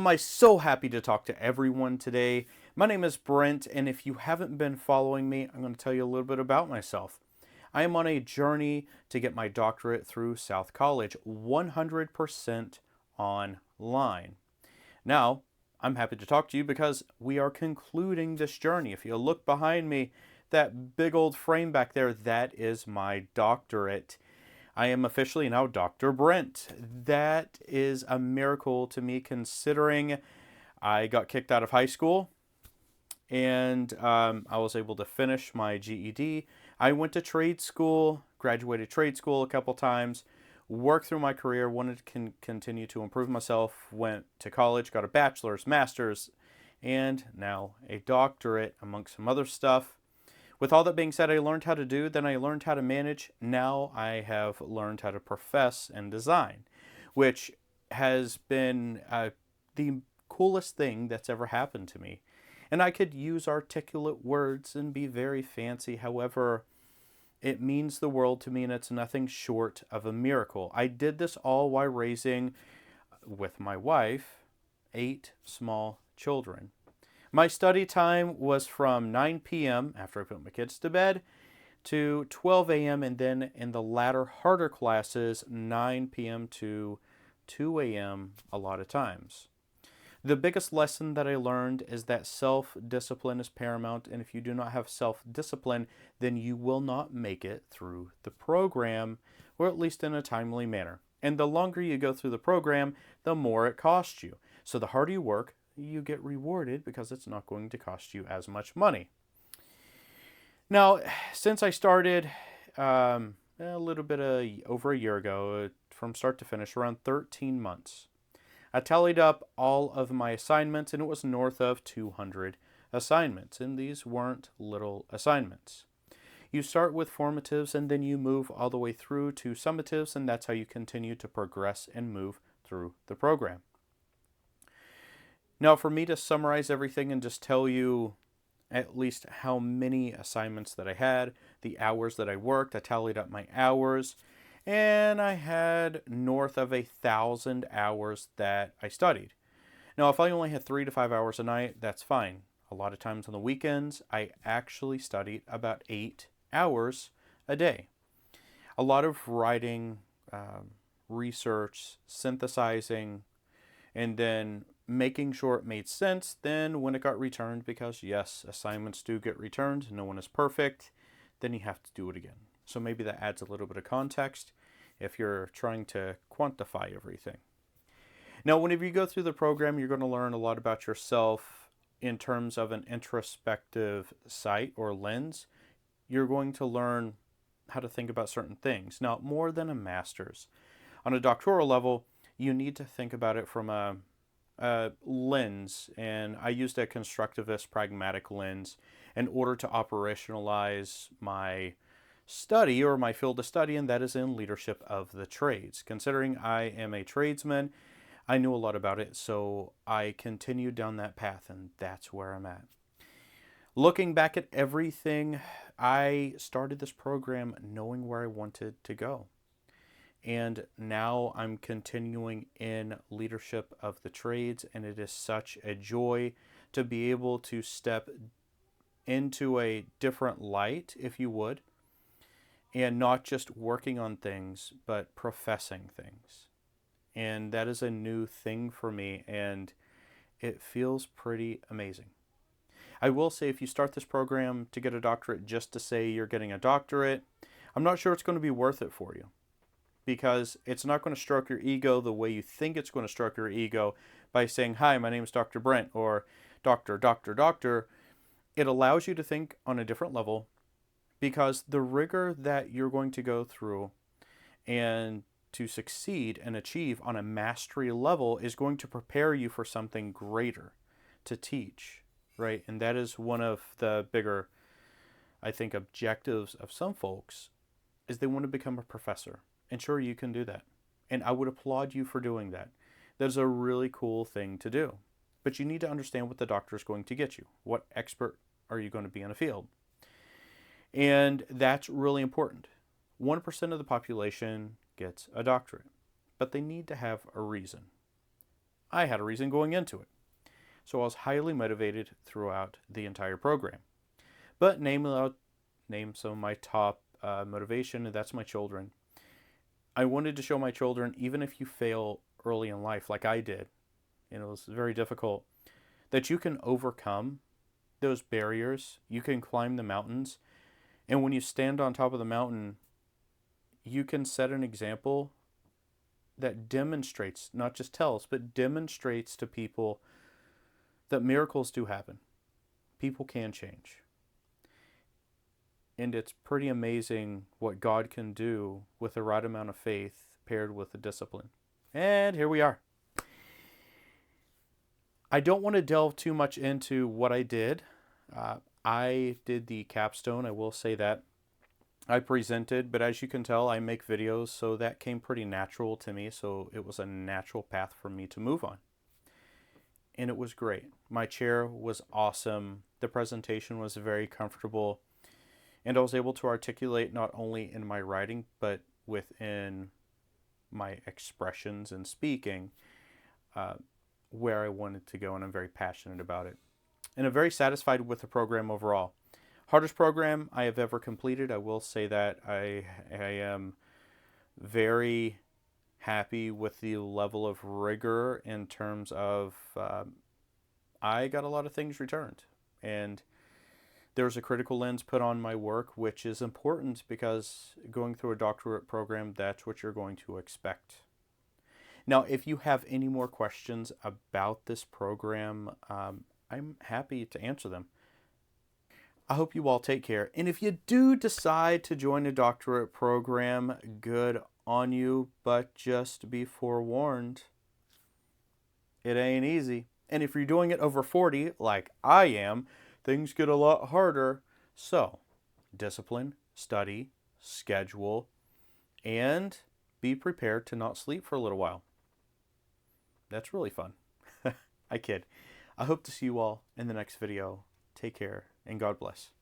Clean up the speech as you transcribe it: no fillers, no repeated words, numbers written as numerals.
am I so happy to talk to everyone today. My name is Brent, and if you haven't been following me, I'm going to tell you a little bit about myself. I am on a journey to get my doctorate through South College, 100% online. Now, I'm happy to talk to you because we are concluding this journey. If you look behind me, that big old frame back there, that is my doctorate. I am officially now Dr. Brent. That is a miracle to me considering I got kicked out of high school and I was able to finish my GED. I went to trade school, graduated trade school a couple times, worked through my career, wanted to continue to improve myself, went to college, got a bachelor's, master's, and now a doctorate amongst some other stuff. With all that being said, I learned how to do, then I learned how to manage. Now I have learned how to profess and design, which has been the coolest thing that's ever happened to me. And I could use articulate words and be very fancy. However, it means the world to me and it's nothing short of a miracle. I did this all while raising, with my wife, 8 small children. My study time was from 9 p.m. after I put my kids to bed to 12 a.m. and then in the latter harder classes 9 p.m. to 2 a.m. a lot of times. The biggest lesson that I learned is that self-discipline is paramount, and if you do not have self-discipline, then you will not make it through the program, or at least in a timely manner. And the longer you go through the program, the more it costs you. So the harder you work, you get rewarded because it's not going to cost you as much money. Now, since I started a little bit over a year ago, from start to finish, around 13 months, I tallied up all of my assignments and it was north of 200 assignments, and these weren't little assignments. You start with formatives and then you move all the way through to summatives, and that's how you continue to progress and move through the program. Now, for me to summarize everything and just tell you at least how many assignments that I had, the hours that I worked, I tallied up my hours, and I had north of 1,000 hours that I studied. Now, if I only had 3 to 5 hours a night, that's fine. A lot of times on the weekends, I actually studied about 8 hours a day. A lot of writing, research, synthesizing, and then making sure it made sense then when it got returned, because yes, assignments do get returned, no one is perfect, then you have to do it again. So maybe that adds a little bit of context if you're trying to quantify everything. Now, whenever you go through the program, you're going to learn a lot about yourself in terms of an introspective sight or lens. You're going to learn how to think about certain things. Now, more than a master's. On a doctoral level, you need to think about it from a lens, and I used a constructivist pragmatic lens in order to operationalize my study or my field of study, and that is in leadership of the trades. Considering I am a tradesman, I knew a lot about it, so I continued down that path, and that's where I'm at. Looking back at everything, I started this program knowing where I wanted to go. And now I'm continuing in leadership of the trades, and it is such a joy to be able to step into a different light, if you would, and not just working on things, but professing things. And that is a new thing for me, and it feels pretty amazing. I will say, if you start this program to get a doctorate just to say you're getting a doctorate, I'm not sure it's going to be worth it for you, because it's not going to stroke your ego the way you think it's going to stroke your ego by saying, "Hi, my name is Dr. Brent," or Doctor. It allows you to think on a different level, because the rigor that you're going to go through and to succeed and achieve on a mastery level is going to prepare you for something greater to teach, right? And that is one of the bigger, I think, objectives of some folks, is they want to become a professor. And sure, you can do that. And I would applaud you for doing that. That is a really cool thing to do. But you need to understand what the doctor is going to get you. What expert are you going to be in a field? And that's really important. 1% of the population gets a doctorate, but they need to have a reason. I had a reason going into it. So I was highly motivated throughout the entire program. But I'll name some of my top motivation, and that's my children. I wanted to show my children, even if you fail early in life, like I did, and it was very difficult, that you can overcome those barriers. You can climb the mountains. And when you stand on top of the mountain, you can set an example that demonstrates, not just tells, but demonstrates to people that miracles do happen. People can change. And it's pretty amazing what God can do with the right amount of faith paired with the discipline. And here we are. I don't want to delve too much into what I did. I did the capstone, I will say that. I presented, but as you can tell, I make videos, so that came pretty natural to me, so it was a natural path for me to move on. And it was great. My chair was awesome. The presentation was very comfortable. And I was able to articulate not only in my writing, but within my expressions and speaking, where I wanted to go, and I'm very passionate about it. And I'm very satisfied with the program overall. Hardest program I have ever completed. I will say that I am very happy with the level of rigor in terms of I got a lot of things returned. And there's a critical lens put on my work, which is important because going through a doctorate program, that's what you're going to expect. Now, if you have any more questions about this program, I'm happy to answer them. I hope you all take care. And if you do decide to join a doctorate program, good on you, but just be forewarned, it ain't easy. And if you're doing it over 40, like I am, things get a lot harder. So, discipline, study, schedule, and be prepared to not sleep for a little while. That's really fun. I kid. I hope to see you all in the next video. Take care, and God bless.